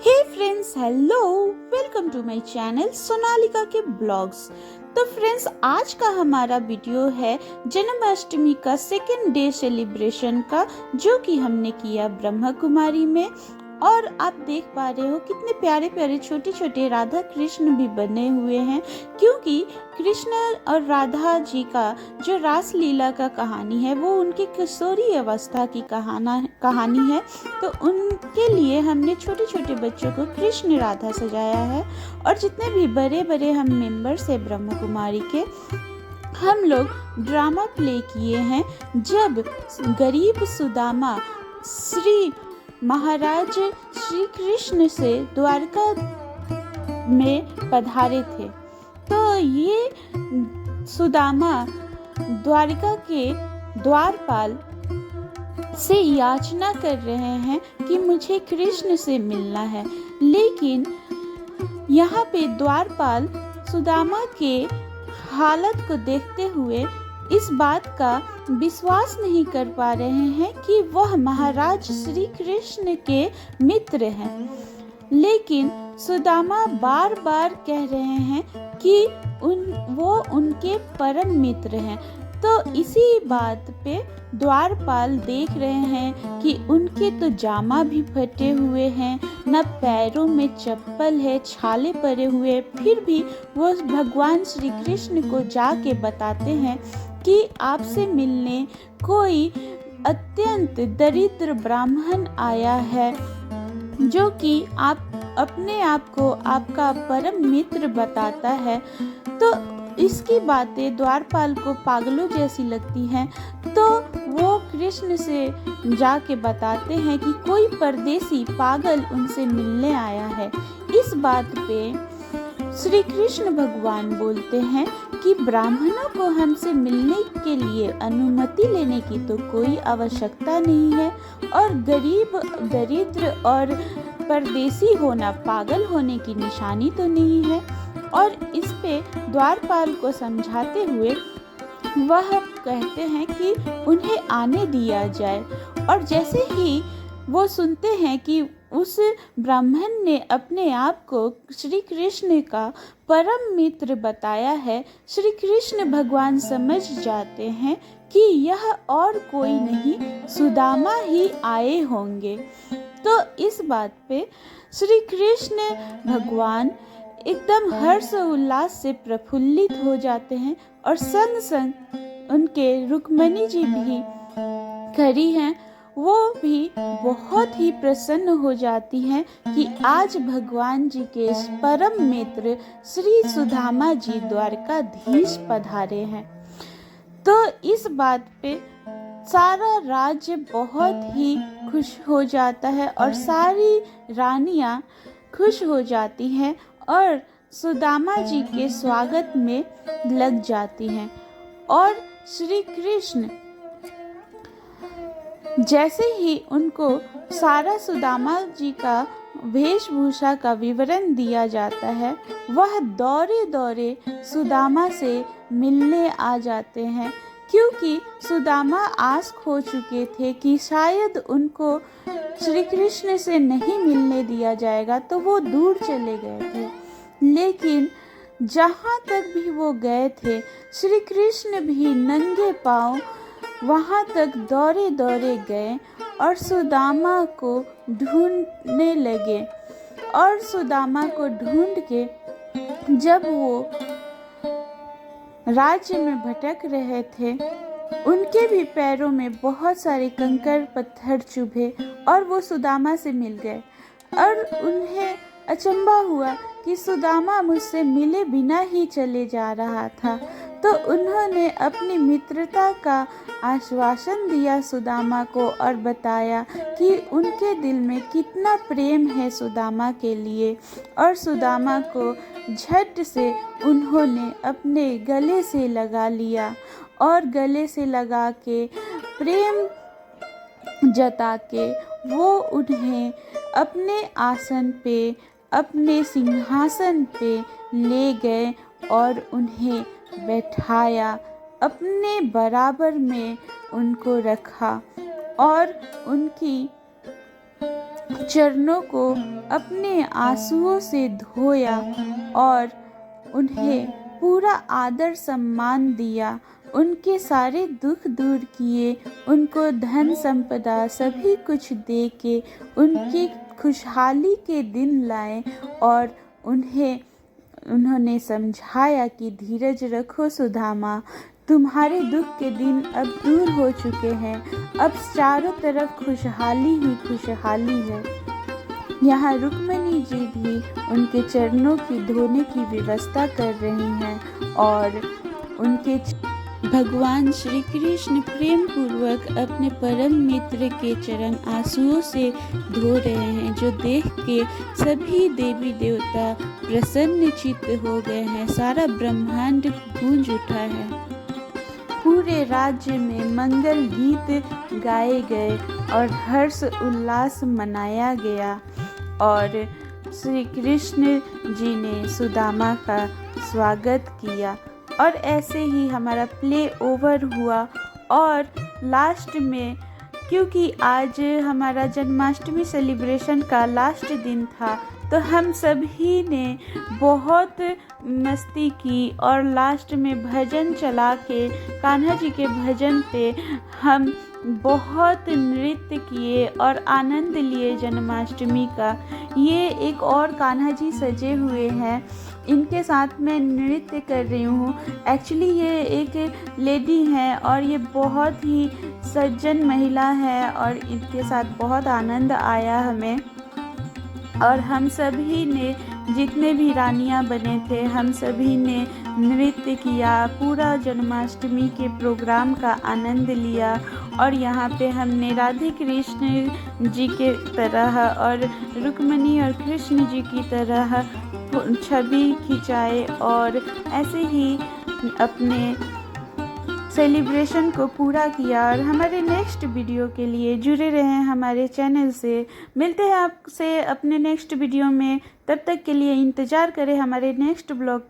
Hey friends, hello, welcome to my channel Sonalika के blogs. तो friends, आज का हमारा वीडियो है जन्माष्टमी का सेकेंड डे सेलिब्रेशन का, जो कि हमने किया ब्रह्मा कुमारी में। और आप देख पा रहे हो कितने प्यारे प्यारे छोटे छोटे राधा कृष्ण भी बने हुए हैं, क्योंकि कृष्ण और राधा जी का जो रास लीला का कहानी है वो उनके किशोरी अवस्था की कहानी है। तो उनके लिए हमने छोटे छोटे बच्चों को कृष्ण राधा सजाया है। और जितने भी बड़े बड़े हम मेंबर्स हैं ब्रह्मा कुमारी के, हम लोग ड्रामा प्ले किए हैं जब गरीब सुदामा श्री महाराज श्री कृष्ण से द्वारका में पधारे थे। तो ये सुदामा द्वारका के द्वारपाल से याचना कर रहे हैं कि मुझे कृष्ण से मिलना है, लेकिन यहाँ पे द्वारपाल सुदामा के हालत को देखते हुए इस बात का विश्वास नहीं कर पा रहे हैं कि वह महाराज श्री कृष्ण के मित्र हैं। लेकिन सुदामा बार बार कह रहे हैं कि वो उनके परम मित्र हैं। तो इसी बात पे द्वारपाल देख रहे हैं कि उनके तो जामा भी फटे हुए हैं, न पैरों में चप्पल है, छाले पड़े हुए, फिर भी वो भगवान श्री कृष्ण को जाके बताते हैं कि आपसे मिलने कोई अत्यंत दरिद्र ब्राह्मण आया है, जो कि आप अपने आप को आपका परम मित्र बताता है। तो इसकी बातें द्वारपाल को पागलों जैसी लगती हैं। तो वो कृष्ण से जाके बताते हैं कि कोई परदेसी पागल उनसे मिलने आया है। इस बात पे श्री कृष्ण भगवान बोलते हैं कि ब्राह्मणों को हमसे मिलने के लिए अनुमति लेने की तो कोई आवश्यकता नहीं है, और गरीब, दरिद्र और परदेसी होना पागल होने की निशानी तो नहीं है। और इस पे द्वारपाल को समझाते हुए वह कहते हैं कि उन्हें आने दिया जाए। और जैसे ही वो सुनते हैं कि उस ब्राह्मण ने अपने आप को श्री कृष्ण का परम मित्र बताया है, श्री कृष्ण भगवान समझ जाते हैं कि यह और कोई नहीं, सुदामा ही आए होंगे। तो इस बात पे श्री कृष्ण भगवान एकदम हर्ष उल्लास से प्रफुल्लित हो जाते हैं, और संग संग उनके रुक्मणी जी भी खड़ी हैं, वो भी बहुत ही प्रसन्न हो जाती हैं कि आज भगवान जी के परम मित्र श्री सुदामा जी द्वारकाधीश पधारे हैं। तो इस बात पे सारा राज्य बहुत ही खुश हो जाता है, और सारी रानियां खुश हो जाती हैं और सुदामा जी के स्वागत में लग जाती हैं। और श्री कृष्ण जैसे ही उनको सारा सुदामा जी का वेशभूषा का विवरण दिया जाता है, वह दौड़े दौड़े सुदामा से मिलने आ जाते हैं, क्योंकि सुदामा आस खो चुके थे कि शायद उनको श्री कृष्ण से नहीं मिलने दिया जाएगा, तो वो दूर चले गए थे। लेकिन जहाँ तक भी वो गए थे, श्री कृष्ण भी नंगे पांव वहाँ तक दौड़े दौड़े गए और सुदामा को ढूंढने लगे। और सुदामा को ढूंढ के जब वो राज्य में भटक रहे थे, उनके भी पैरों में बहुत सारे कंकड़ पत्थर चुभे और वो सुदामा से मिल गए। और उन्हें अचंभा हुआ कि सुदामा मुझसे मिले बिना ही चले जा रहा था। तो उन्होंने अपनी मित्रता का आश्वासन दिया सुदामा को, और बताया कि उनके दिल में कितना प्रेम है सुदामा के लिए। और सुदामा को झट से उन्होंने अपने गले से लगा लिया, और गले से लगा के प्रेम जता के वो उन्हें अपने आसन पे, अपने सिंहासन पे ले गए और उन्हें बैठाया, अपने बराबर में उनको रखा और उनकी चरणों को अपने आंसुओं से धोया और उन्हें पूरा आदर सम्मान दिया, उनके सारे दुख दूर किए, उनको धन संपदा सभी कुछ दे के उनकी खुशहाली के दिन लाए और उन्होंने समझाया कि धीरज रखो सुदामा, तुम्हारे दुख के दिन अब दूर हो चुके हैं, अब चारों तरफ खुशहाली ही खुशहाली है। यहाँ रुक्मिणी जी भी उनके चरणों की धोने की व्यवस्था कर रही हैं और उनके भगवान श्री कृष्ण प्रेम पूर्वक अपने परम मित्र के चरण आंसुओं से धो रहे हैं, जो देख के सभी देवी देवता प्रसन्न चित्त हो गए हैं। सारा ब्रह्मांड गूंज उठा है, पूरे राज्य में मंगल गीत गाए गए और हर्ष उल्लास मनाया गया और श्री कृष्ण जी ने सुदामा का स्वागत किया। और ऐसे ही हमारा प्ले ओवर हुआ और लास्ट में, क्योंकि आज हमारा जन्माष्टमी सेलिब्रेशन का लास्ट दिन था, तो हम सभी ने बहुत मस्ती की और लास्ट में भजन चला के कान्हा जी के भजन पे हम बहुत नृत्य किए और आनंद लिए जन्माष्टमी का। ये एक और कान्हा जी सजे हुए हैं, इनके साथ मैं नृत्य कर रही हूँ। एक्चुअली ये एक लेडी हैं और ये बहुत ही सज्जन महिला है और इनके साथ बहुत आनंद आया हमें। और हम सभी ने, जितने भी रानियां बने थे, हम सभी ने नृत्य किया, पूरा जन्माष्टमी के प्रोग्राम का आनंद लिया। और यहाँ पे हमने राधे कृष्ण जी के तरह और रुक्मिणी और कृष्ण जी की तरह छवि खिंचाए और ऐसे ही अपने सेलिब्रेशन को पूरा किया। और हमारे नेक्स्ट वीडियो के लिए जुड़े रहें हमारे चैनल से। मिलते हैं आपसे अपने नेक्स्ट वीडियो में, तब तक के लिए इंतज़ार करें हमारे नेक्स्ट ब्लॉग।